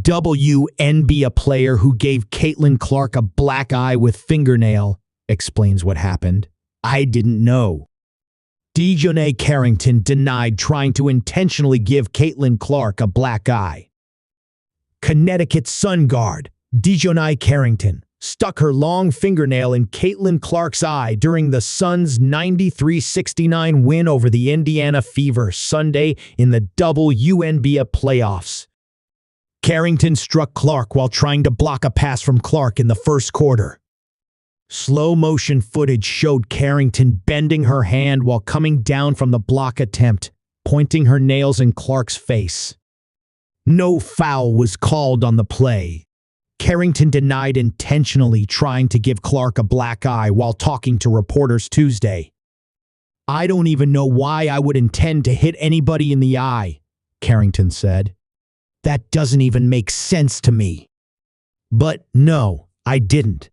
WNBA player who gave Caitlin Clark a black eye with fingernail, explains what happened. I didn't know. DiJonai Carrington denied trying to intentionally give Caitlin Clark a black eye. Connecticut Sun guard DiJonai Carrington stuck her long fingernail in Caitlin Clark's eye during the Suns' 93-69 win over the Indiana Fever Sunday in the WNBA playoffs. Carrington struck Clark while trying to block a pass from Clark in the first quarter. Slow-motion footage showed Carrington bending her hand while coming down from the block attempt, pointing her nails in Clark's face. No foul was called on the play. Carrington denied intentionally trying to give Clark a black eye while talking to reporters Tuesday. "I don't even know why I would intend to hit anybody in the eye," Carrington said. "That doesn't even make sense to me. But no, I didn't.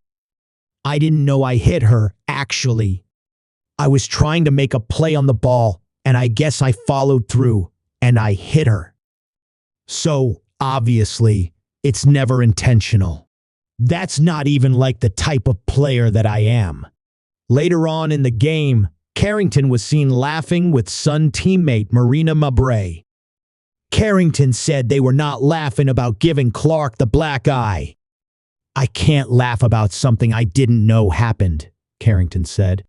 I didn't know I hit her, actually. I was trying to make a play on the ball, and I guess I followed through, and I hit her. So, obviously, it's never intentional. That's not even like the type of player that I am." Later on in the game, Carrington was seen laughing with Sun teammate Marina Mabrey. Carrington said they were not laughing about giving Clark the black eye. "I can't laugh about something I didn't know happened," Carrington said.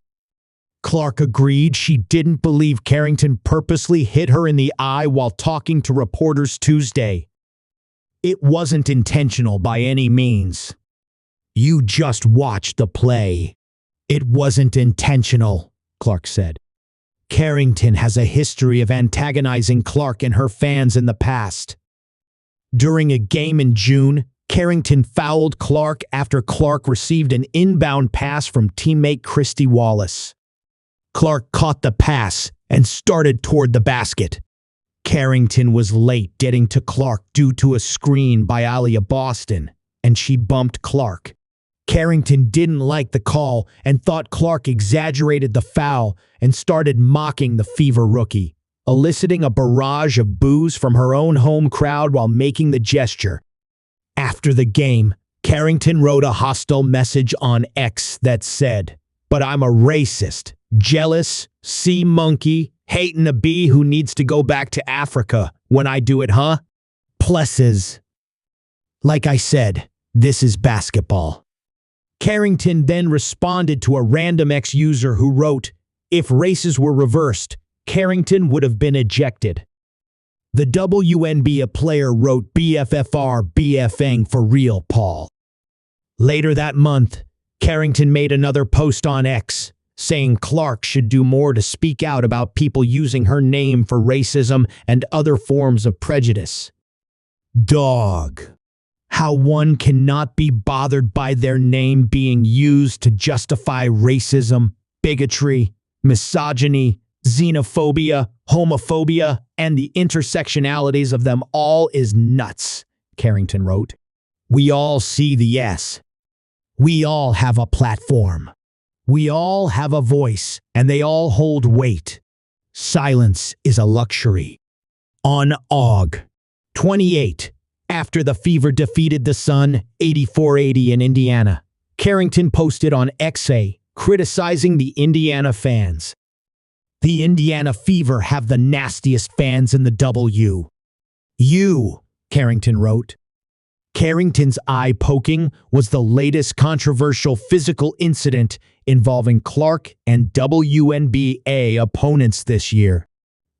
Clark agreed she didn't believe Carrington purposely hit her in the eye while talking to reporters Tuesday. "It wasn't intentional by any means. You just watched the play. It wasn't intentional," Clark said. Carrington has a history of antagonizing Clark and her fans in the past. During a game in June, Carrington fouled Clark after Clark received an inbound pass from teammate Christy Wallace. Clark caught the pass and started toward the basket. Carrington was late getting to Clark due to a screen by Alia Boston, and she bumped Clark. Carrington didn't like the call and thought Clark exaggerated the foul and started mocking the Fever rookie, eliciting a barrage of boos from her own home crowd while making the gesture. After the game, Carrington wrote a hostile message on X that said, "But I'm a racist, jealous, sea monkey, hating a bee who needs to go back to Africa when I do it, huh? Plesses. Like I said, this is basketball." Carrington then responded to a random X user who wrote, "If races were reversed, Carrington would have been ejected." The WNBA player wrote BFFR BFing for real, Paul. Later that month, Carrington made another post on X, saying Clark should do more to speak out about people using her name for racism and other forms of prejudice. Dog. How one cannot be bothered by their name being used to justify racism, bigotry, misogyny, xenophobia, homophobia, and the intersectionalities of them all is nuts, Carrington wrote. "We all see the S. We all have a platform. We all have a voice, and they all hold weight. Silence is a luxury." On Aug. 28, after the Fever defeated the Sun 84-80 in Indiana, Carrington posted on XA, criticizing the Indiana fans. "The Indiana Fever have the nastiest fans in the W. You," Carrington wrote. Carrington's eye poking was the latest controversial physical incident involving Clark and WNBA opponents this year.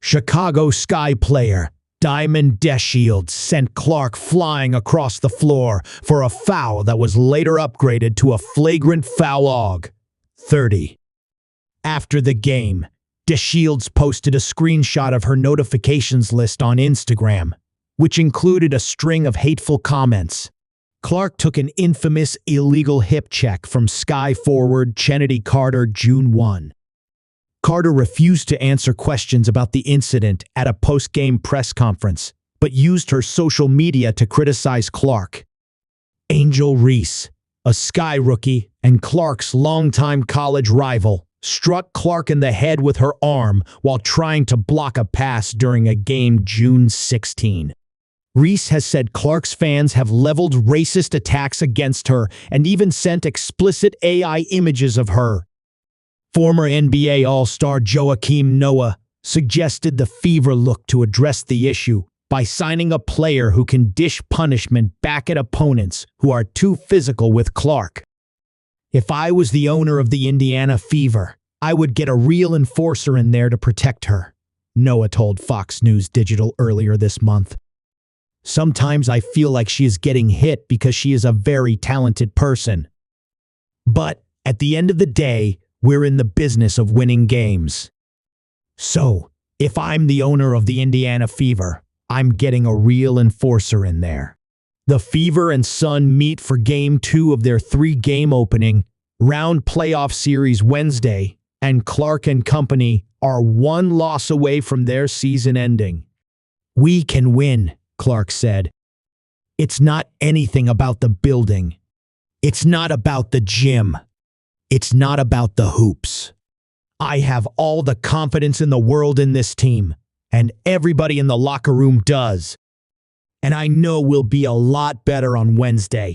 Chicago Sky player Diamond DeShields sent Clark flying across the floor for a foul that was later upgraded to a flagrant foul Aug. 30. After the game, DeShields posted a screenshot of her notifications list on Instagram, which included a string of hateful comments. Clark took an infamous illegal hip check from Sky forward Chennedy Carter June 1. Carter refused to answer questions about the incident at a post-game press conference, but used her social media to criticize Clark. Angel Reese, a Sky rookie and Clark's longtime college rival, struck Clark in the head with her arm while trying to block a pass during a game June 16. Reese has said Clark's fans have leveled racist attacks against her and even sent explicit AI images of her. Former NBA All-Star Joakim Noah suggested the Fever look to address the issue by signing a player who can dish punishment back at opponents who are too physical with Clark. If I was the owner of the Indiana Fever, I would get a real enforcer in there to protect her, Noah told Fox News Digital earlier this month. Sometimes I feel like she is getting hit because she is a very talented person. But at the end of the day, we're in the business of winning games. So, if I'm the owner of the Indiana Fever, I'm getting a real enforcer in there. The Fever and Sun meet for Game 2 of their 3-game opening round playoff series Wednesday, and Clark and company are one loss away from their season ending. "We can win," Clark said. "It's not anything about the building. It's not about the gym. It's not about the hoops. I have all the confidence in the world in this team, and everybody in the locker room does. And I know we'll be a lot better on Wednesday."